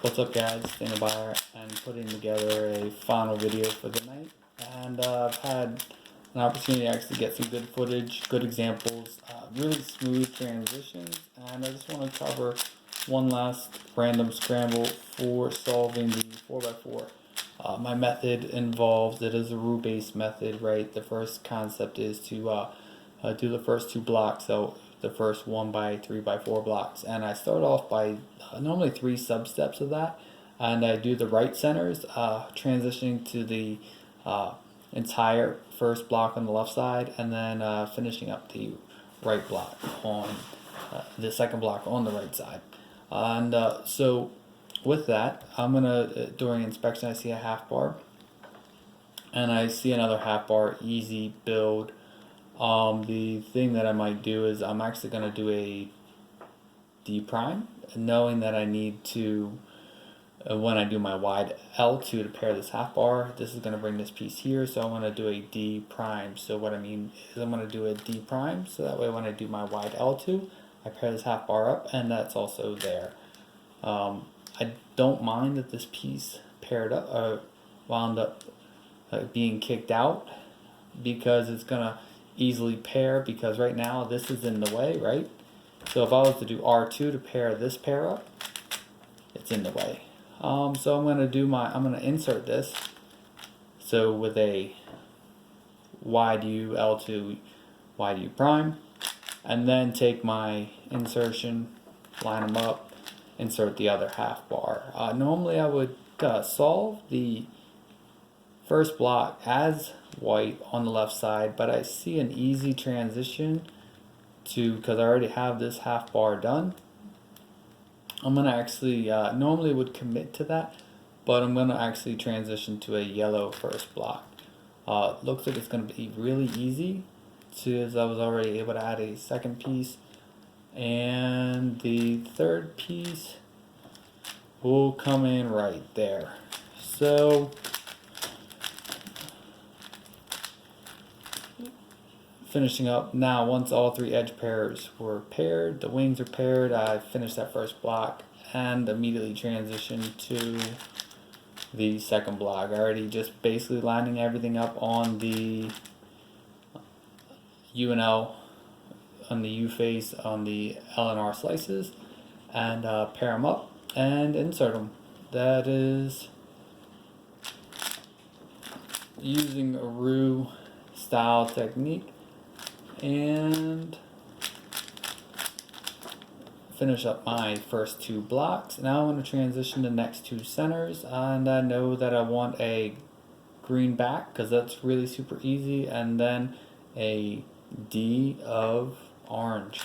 What's up guys, Daniel Byer, and putting together a final video for the night. And I've had an opportunity to actually get some good footage, good examples, really smooth transitions, and I just want to cover one last random scramble for solving the 4x4. My method involves, it is a rule-based method, right? The first concept is to do the first two blocks, so the first 1x3x4 blocks, and I start off by normally 3 sub-steps of that, and I do the right centers, transitioning to the entire first block on the left side, and then finishing up the right block on the second block on the right side. And so with that, I'm gonna, during inspection, I see a half bar, and I see another half bar, easy build. The thing that I might do is I'm actually going to do a D prime, knowing that I need to, when I do my wide L2 to pair this half bar, this is going to bring this piece here, so I'm going to do a D prime. So what I mean is I'm going to do a D prime, so that way when I do my wide L2, I pair this half bar up, and that's also there. I don't mind that this piece paired up, wound up being kicked out, because it's going to easily pair, because right now this is in the way, right? So if I was to do R2 to pair this pair up, it's in the way. So I'm going to insert this. So with a wide U, L2, wide U prime, and then take my insertion, line them up, insert the other half bar. Normally I would solve the first block as white on the left side, but I see an easy transition to, because I already have this half bar done, I'm going to actually, normally would commit to that, but I'm going to actually transition to a yellow first block. Looks like it's going to be really easy, as I was already able to add a second piece, and the third piece will come in right there. So finishing up now, once all 3 edge pairs were paired, the wings are paired, I finished that first block and immediately transitioned to the second block. I already just basically lining everything up on the U and L, on the U face, on the L and R slices, and pair them up and insert them. That is using a roux style technique. And finish up my first 2 blocks. Now I'm going to transition to the next 2 centers, and I know that I want a green back because that's really super easy, and then a D of orange.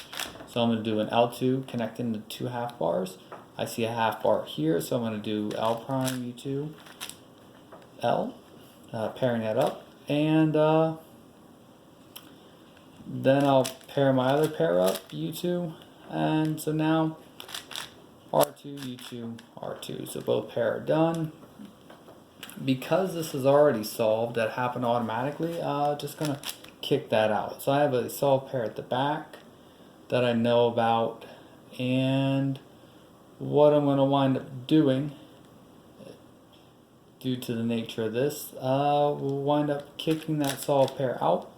So I'm going to do an L2 connecting the 2 half bars. I see a half bar here, so I'm going to do L prime U2 L, pairing that up, and then I'll pair my other pair up, U2, and so now R2, U2, R2. So both pair are done. Because this is already solved, that happened automatically, just gonna kick that out. So I have a solved pair at the back that I know about, and what I'm gonna wind up doing, due to the nature of this, we'll wind up kicking that solved pair out,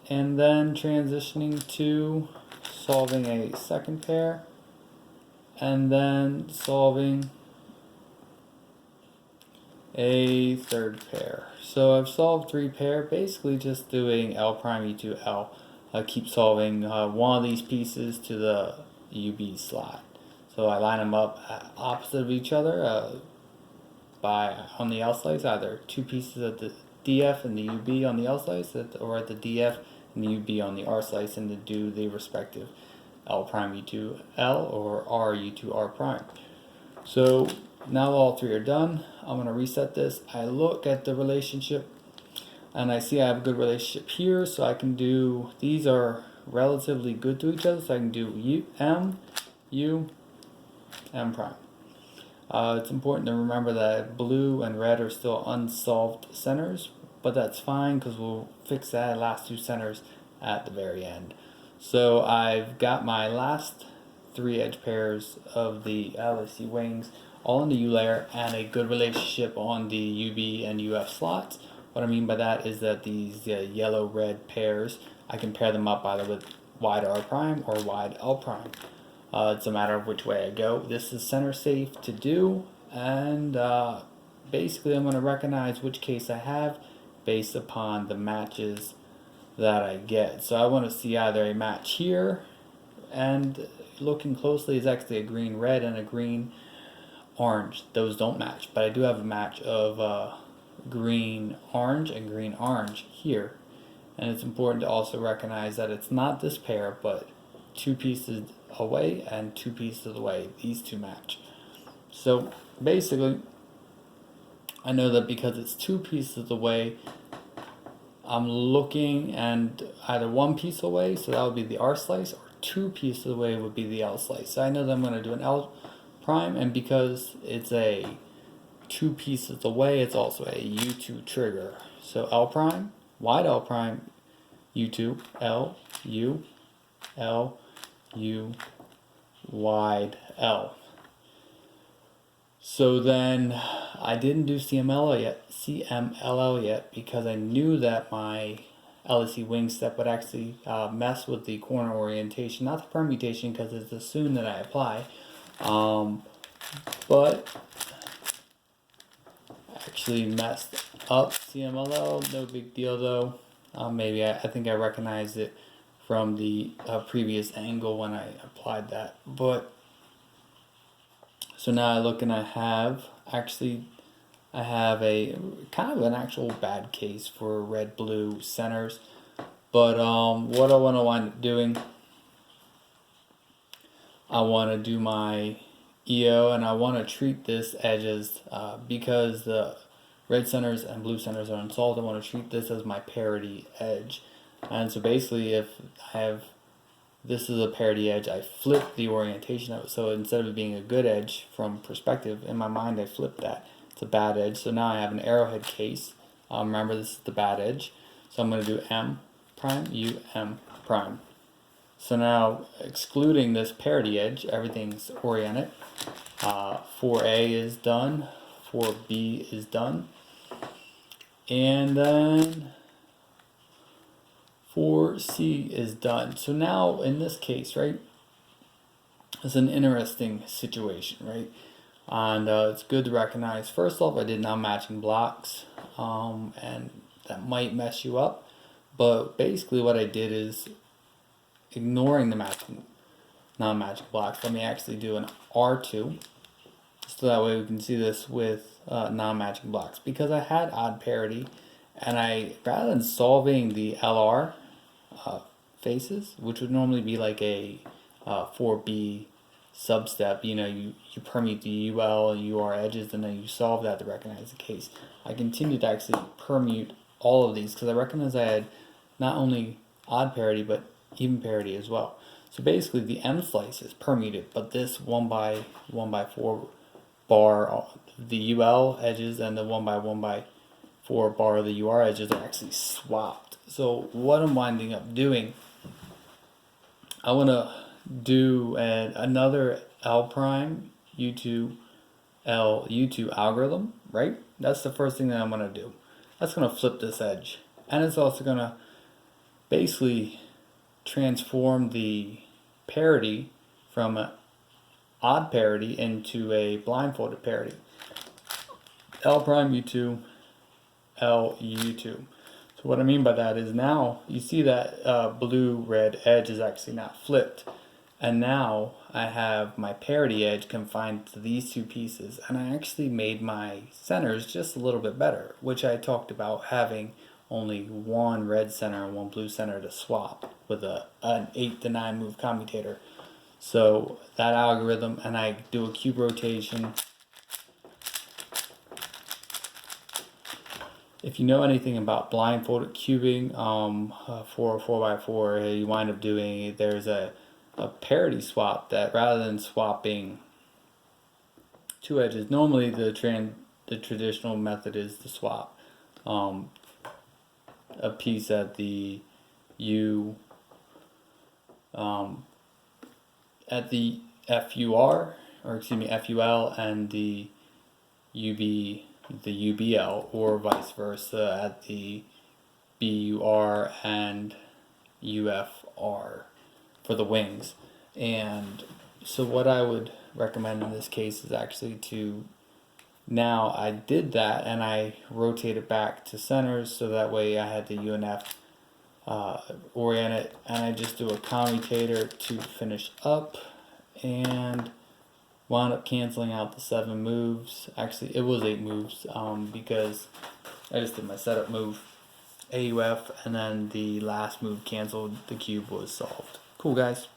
and then transitioning to solving a second pair, and then solving a third pair. So I've solved 3 pair, basically just doing L prime E2 L. I keep solving one of these pieces to the UB slot. So I line them up opposite of each other on the L slice, either 2 pieces at the DF and the UB on the L slice, or at the DF and the UB on the R slice, and to do the respective L prime U2 L or R U2 R prime. So now all 3 are done, I'm going to reset this. I look at the relationship and I see I have a good relationship here, so I can do, these are relatively good to each other, so I can do U, M prime. It's important to remember that blue and red are still unsolved centers, but that's fine because we'll fix that last 2 centers at the very end. So I've got my last three edge pairs of the LSC wings, all in the U layer, and a good relationship on the UV and UF slots. What I mean by that is that these yellow-red pairs, I can pair them up either with wide R prime or wide L prime. It's a matter of which way I go. This is center safe to do, and basically I'm going to recognize which case I have based upon the matches that I get. So I want to see either a match here, and looking closely is actually a green red and a green orange. Those don't match, but I do have a match of green orange and green orange here. And it's important to also recognize that it's not this pair, but two pieces away and two pieces away. These two match. So basically, I know that because it's two pieces away, I'm looking and either one piece away, so that would be the R slice, or two pieces away would be the L slice. So I know that I'm going to do an L prime, and because it's a two pieces away, it's also a U2 trigger. So L prime, wide L prime, U2, L, U, L, U, wide L. So then I didn't do CMLL yet because I knew that my LSC wing step would actually mess with the corner orientation, not the permutation because it's assumed that I apply, but actually messed up CMLL. No big deal though. Maybe I think I recognized it from the previous angle when I applied that. But so now I look and I have a kind of an actual bad case for red blue centers. But what I want to wind up doing, I want to do my EO, and I want to treat this edge as because the red centers and blue centers are unsolved, I want to treat this as my parity edge. And so basically, if I have this is a parity edge, I flip the orientation of it. So instead of it being a good edge from perspective, in my mind I flip that. It's a bad edge. So now I have an arrowhead case. Remember, this is the bad edge. So I'm going to do M prime, U, M prime. So now, excluding this parity edge, everything's oriented. 4A is done. 4B is done. And then 4C is done. So now, in this case, right, it's an interesting situation, right? And it's good to recognize, first off, I did non-matching blocks, and that might mess you up. But basically what I did is, ignoring the non-matching blocks, let me actually do an R2, so that way we can see this with non-matching blocks. Because I had odd parity, and I, rather than solving the LR faces, which would normally be like a 4B substep, you permute the UL and UR edges, and then you solve that to recognize the case. I continued to actually permute all of these because I recognized I had not only odd parity but even parity as well. So basically the M slice is permuted, but this 1x1x4 bar, the UL edges, and the 1x1x4 bar, the UR edges, are actually swapped. So what I'm winding up doing, I want to do another L prime U2 L U2 algorithm, right? That's the first thing that I'm going to do. That's going to flip this edge, and it's also going to basically transform the parity from an odd parity into a blindfolded parity. L prime U2 L U2. So what I mean by that is, now you see that blue-red edge is actually not flipped. And now I have my parity edge confined to these two pieces, and I actually made my centers just a little bit better, which I talked about having only one red center and one blue center to swap with an 8 to 9 move commutator. So that algorithm, and I do a cube rotation. If you know anything about blindfolded cubing for a 4x4, you wind up doing, there's a parity swap that, rather than swapping two edges, normally the traditional method is to swap a piece at the FUR, or excuse me, FUL, and the UBL, or vice versa at the BUR and UFR for the wings. And so what I would recommend in this case is actually to, now I did that and I rotated back to centers, so that way I had the UNF oriented, and I just do a commutator to finish up, and wound up canceling out the 7 moves. Actually, it was 8 moves, because I just did my setup move, AUF, and then the last move canceled, the cube was solved. Cool, guys.